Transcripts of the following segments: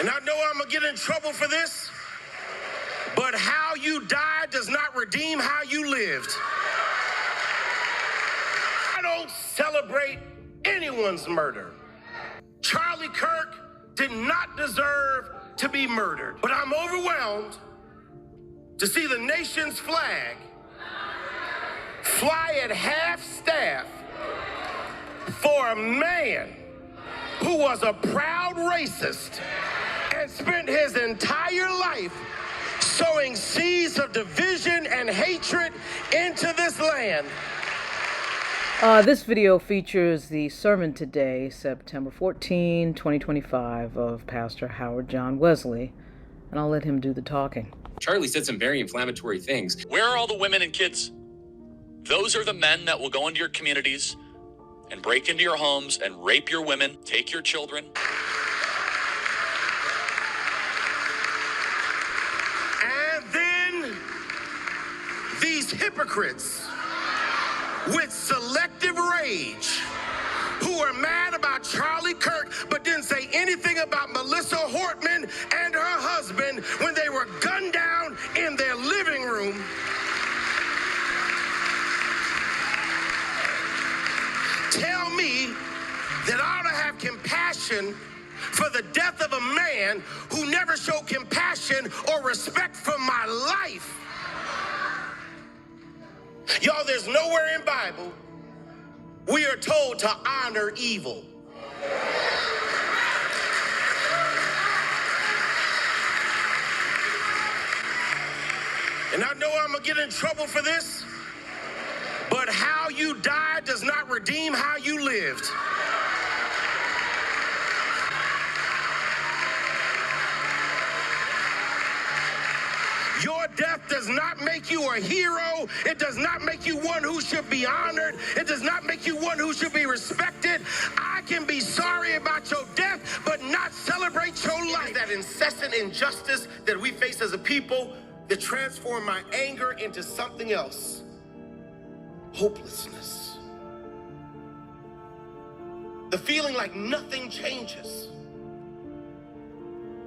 And I know I'm gonna get in trouble for this, but how you died does not redeem how you lived. I don't celebrate anyone's murder. Charlie Kirk did not deserve to be murdered, but I'm overwhelmed to see the nation's flag fly at half-staff for a man who was a proud racist and spent his entire life sowing seeds of division and hatred into this land. This video features the sermon today, September 14, 2025, of Pastor Howard John Wesley, and I'll let him do the talking. Charlie said some very inflammatory things. Where are all the women and kids? Those are the men that will go into your communities and break into your homes and rape your women, take your children. And then these hypocrites with selective rage who are mad about Charlie Kirk but didn't say anything about Melissa Hortman and her husband when they were gunned down in their living room. Tell me that I ought to have compassion for the death of a man who never showed compassion or respect for my life. Y'all, there's nowhere in Bible we are told to honor evil. And I know I'm gonna get in trouble for this, but how you died does not redeem how you lived. Your death does not make you a hero. It does not make you one who should be honored. It does not make you one who should be respected. I can be sorry about your death, but not celebrate your life. That incessant injustice that we face as a people that transform my anger into something else. Hopelessness. The feeling like nothing changes.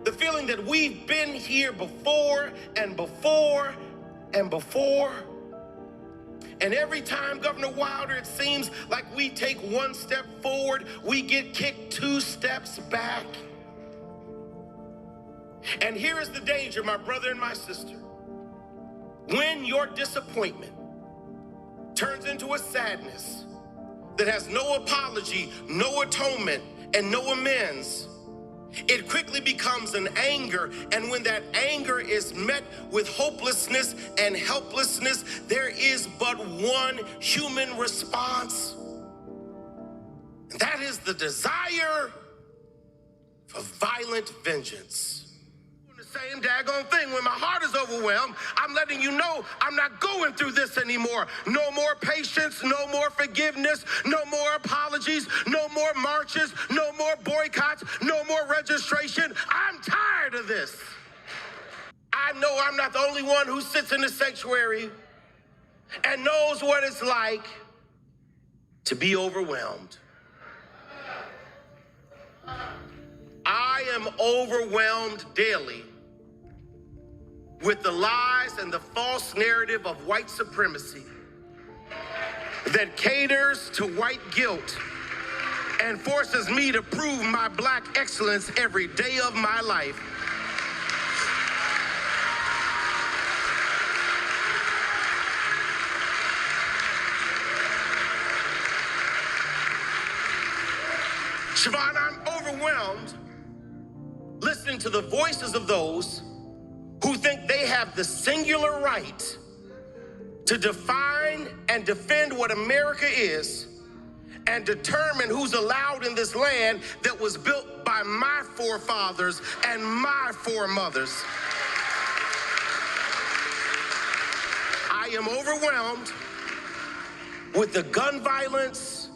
The feeling that we've been here before and before and before. And every time, Governor Wilder, it seems like we take one step forward, we get kicked 2 steps back. And here is the danger, my brother and my sister. When your disappointment turns into a sadness that has no apology, no atonement, and no amends, it quickly becomes an anger, and when that anger is met with hopelessness and helplessness, there is but one human response. And that is the desire for violent vengeance. The same daggone thing. When my heart is overwhelmed, I'm letting you know I'm not going through this anymore. No more patience, no more forgiveness, no more apologies, no more marches, no more boycotts, no more registration. I'm tired of this. I know I'm not the only one who sits in the sanctuary and knows what it's like to be overwhelmed. I am overwhelmed daily with the lies and the false narrative of white supremacy that caters to white guilt and forces me to prove my black excellence every day of my life. Siobhan, I'm overwhelmed listening to the voices of those who think they have the singular right to define and defend what America is and determine who's allowed in this land that was built by my forefathers and my foremothers. I am overwhelmed with the gun violence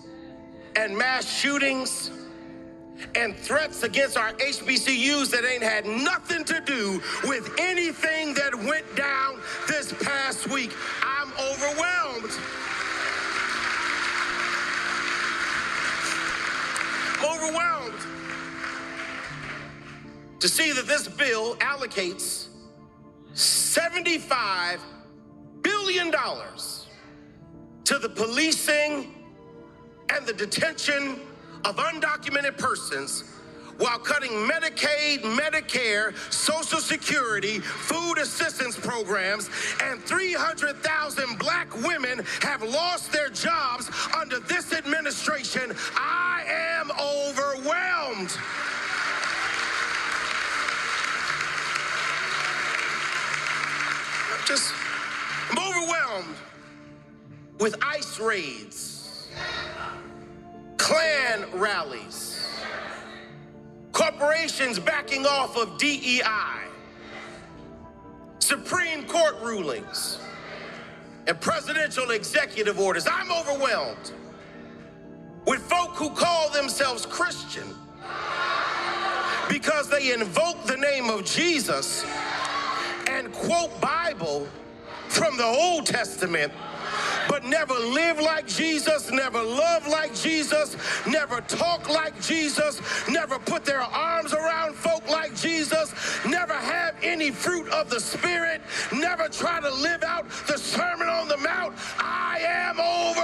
and mass shootings and threats against our HBCUs that ain't had nothing to do with anything that went down this past week. I'm overwhelmed. Overwhelmed to see that this bill allocates $75 billion to the policing and the detention of undocumented persons while cutting Medicaid, Medicare, Social Security, food assistance programs, and 300,000 black women have lost their jobs under this administration. I am overwhelmed. I'm overwhelmed with ICE raids, Klan rallies, corporations backing off of DEI, Supreme Court rulings, and presidential executive orders. I'm overwhelmed with folk who call themselves Christian because they invoke the name of Jesus and quote Bible from the Old Testament, but never live like Jesus, never love like Jesus, never talk like Jesus, never put their arms around folk like Jesus, never have any fruit of the Spirit, never try to live out the Sermon on the Mount. I am over.